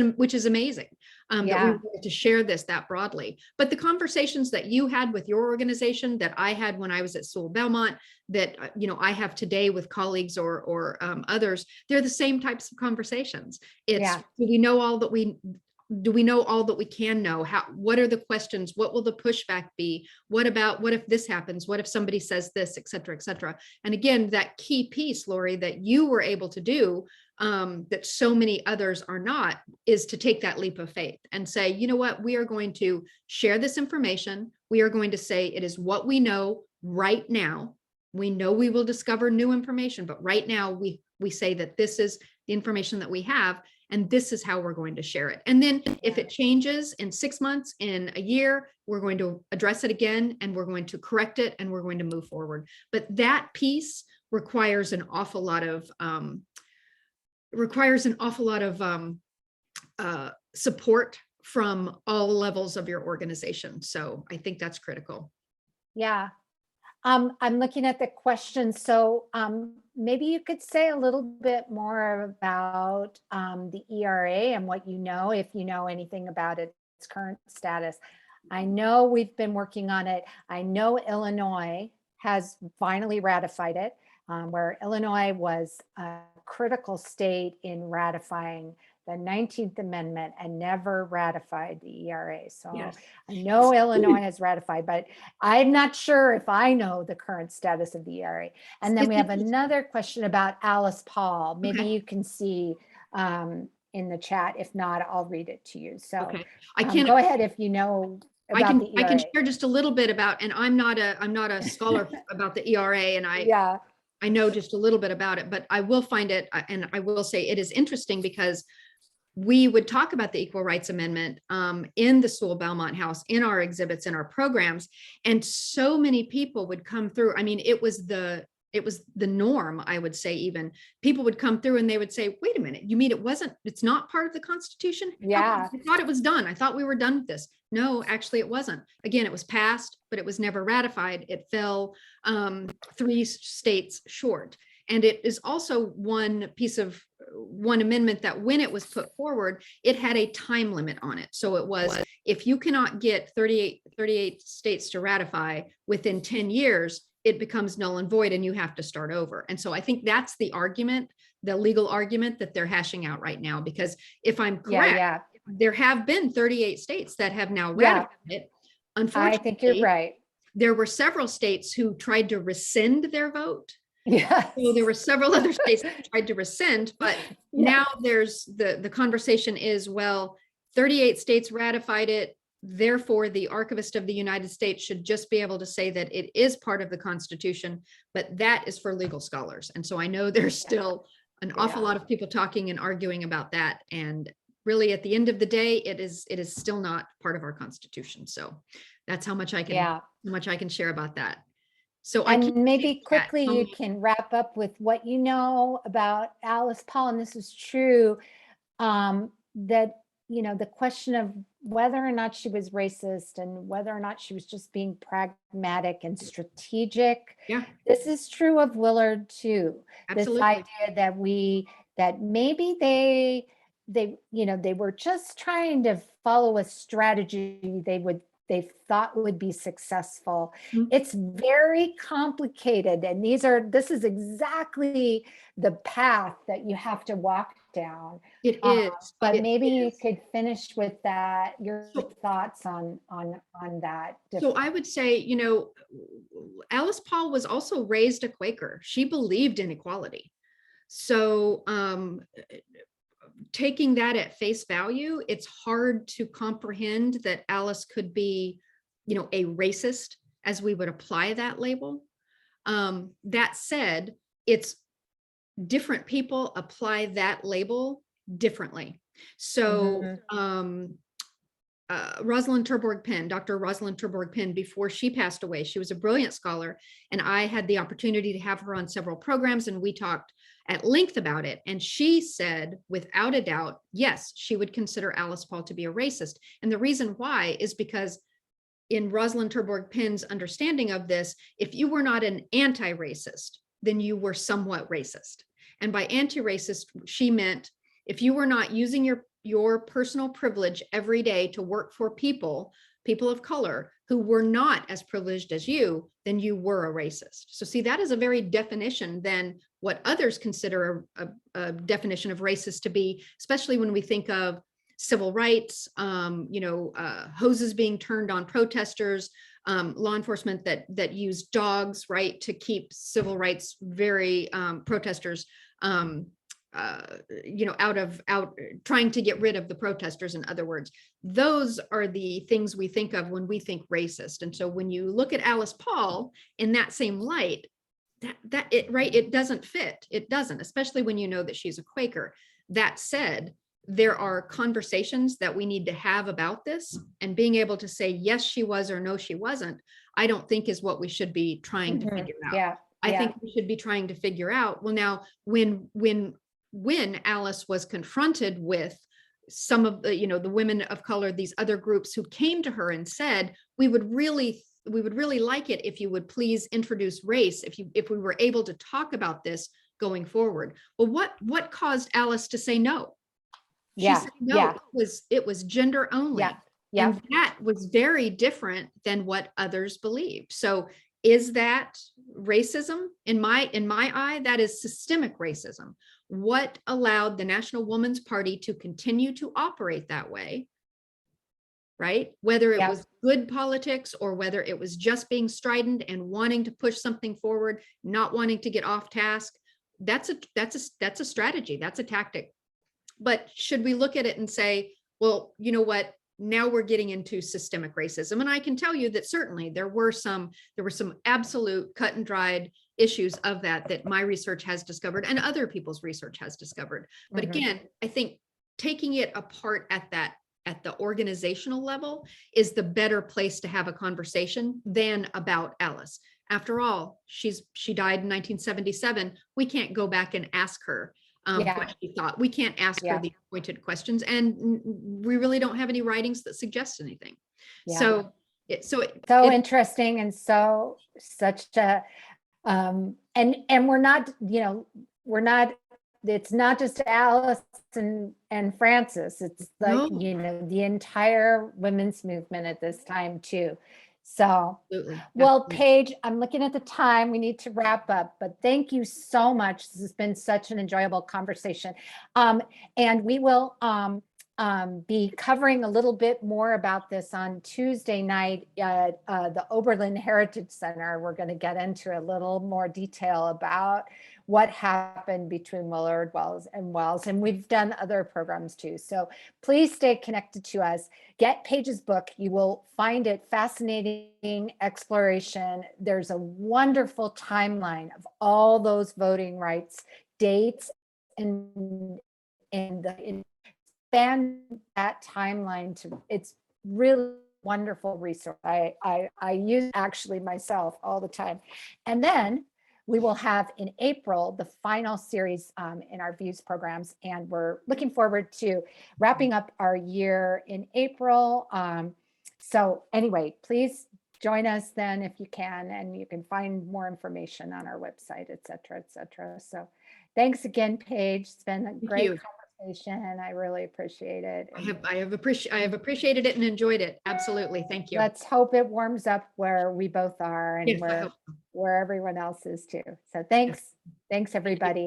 amazing. That we wanted to share this that broadly. But the conversations that you had with your organization, that I had when I was at Sewell Belmont, that I have today with colleagues or others, they're the same types of conversations. It's do we know all that we can know? What are the questions? What will the pushback be? What if this happens? What if somebody says this, et cetera, et cetera? And again, that key piece, Lori, that you were able to do, that so many others are not, is to take that leap of faith and say, you know what, we are going to share this information. We are going to say it is what we know right now. We know we will discover new information, but right now we say that this is the information that we have, and this is how we're going to share it. And then if it changes in 6 months, in a year, we're going to address it again, and we're going to correct it, and we're going to move forward. But that piece requires an awful lot of support from all levels of your organization. So I think that's critical. Yeah. I'm looking at the question. So maybe you could say a little bit more about the ERA and what you know, if you know anything about its current status. I know we've been working on it. I know Illinois has finally ratified it, where Illinois was a critical state in ratifying the 19th Amendment and never ratified the ERA. So I know Illinois has ratified, but I'm not sure if I know the current status of the ERA. And then we have another question about Alice Paul. Maybe you can see in the chat. If not, I'll read it to you. So I can go ahead if you know about the ERA. I can share just a little bit about, and I'm not a scholar about the ERA, and I know just a little bit about it, but I will find it, and I will say it is interesting because we would talk about the Equal Rights Amendment in the Sewell Belmont House, in our exhibits, in our programs, and so many people would come through. I mean, it was the norm, I would say. Even people would come through and they would say, wait a minute, you mean it's not part of the Constitution? Yeah. I thought it was done. I thought we were done with this. No, actually it wasn't. Again, it was passed, but it was never ratified. It fell 3 states short. And it is also one amendment that when it was put forward, it had a time limit on it. So it was, if you cannot get 38 states to ratify within 10 years, it becomes null and void and you have to start over. And so I think that's the argument, the legal argument that they're hashing out right now, because if I'm correct, there have been 38 states that have now ratified it. Unfortunately, I think you're right. There were several states who tried to rescind their vote. Yeah. So there were several other states that tried to rescind, but now there's the conversation is, well, 38 states ratified it. Therefore, the Archivist of the United States should just be able to say that it is part of the Constitution, but that is for legal scholars. And so I know there's still an awful lot of people talking and arguing about that. And really, at the end of the day, it is still not part of our Constitution. So that's how much I can share about that. So maybe quickly you can wrap up with what you know about Alice Paul, and this is true, that the question of whether or not she was racist and whether or not she was just being pragmatic and strategic. Yeah, this is true of Willard too. Absolutely. This idea that maybe they were just trying to follow a strategy they thought would be successful. It's very complicated, and this is exactly the path that you have to walk down. It is, but maybe you could finish with that, your thoughts on that. So I would say, Alice Paul was also raised a Quaker. She believed in equality. So taking that at face value, it's hard to comprehend that Alice could be, a racist as we would apply that label. That said, it's different people apply that label differently. So Rosalind Terborg Penn, Dr. Rosalind Terborg Penn, before she passed away, she was a brilliant scholar, and I had the opportunity to have her on several programs, and we talked at length about it. And she said, without a doubt, yes, she would consider Alice Paul to be a racist. And the reason why is because in Rosalind Terborg Penn's understanding of this, if you were not an anti-racist, then you were somewhat racist. And by anti-racist, she meant if you were not using your personal privilege every day to work for people of color who were not as privileged as you, then you were a racist. So see, that is a very definition than what others consider a definition of racist to be, especially when we think of civil rights, hoses being turned on protesters, law enforcement that use dogs, right, to keep civil rights protesters out trying to get rid of the protesters. In other words, those are the things we think of when we think racist. And so when you look at Alice Paul in that same light, it doesn't fit. It doesn't, especially when you know that she's a Quaker. That said, there are conversations that we need to have about this, and being able to say, yes, she was, or no, she wasn't, I don't think is what we should be trying to figure out. I think we should be trying to figure out, well, now, when Alice was confronted with some of the, the women of color, these other groups who came to her and said, we would really like it if you would please introduce race, if we were able to talk about this going forward. Well, what caused Alice to say no? She said no, it was gender only. And that was very different than what others believed. So is that racism? In my eye, that is systemic racism. What allowed the National Woman's Party to continue to operate that way, right? Whether it was good politics or whether it was just being strident and wanting to push something forward, not wanting to get off task, that's a strategy, that's a tactic. But should we look at it and say, well, you know what? Now we're getting into systemic racism. And I can tell you that certainly there were some absolute cut and dried issues of that my research has discovered and other people's research has discovered. But again, I think taking it apart at the organizational level is the better place to have a conversation than about Alice. After all, she died in 1977. We can't go back and ask her what she thought. We can't ask her the pointed questions, and we really don't have any writings that suggest anything. So interesting, and such a and we're not, it's not just Alice and Frances, it's like, the entire women's movement at this time too. So, well, Paige, I'm looking at the time. We need to wrap up, but thank you so much. This has been such an enjoyable conversation. And we will be covering a little bit more about this on Tuesday night at the Oberlin Heritage Center. We're going to get into a little more detail about what happened between Willard and Wells, and we've done other programs too. So please stay connected to us. Get Paige's book. You will find it fascinating exploration. There's a wonderful timeline of all those voting rights dates and span that timeline to, it's really wonderful resource. I use actually myself all the time. And then we will have in April the final series in our Views programs, and we're looking forward to wrapping up our year in April. So anyway, please join us then if you can, and you can find more information on our website, et cetera, et cetera. So thanks again, Paige. It's been a great conversation. I really appreciate it. I have appreciated it and enjoyed it. Absolutely. Thank you. Let's hope it warms up where we both are and where everyone else is too. So thanks. Thanks, everybody.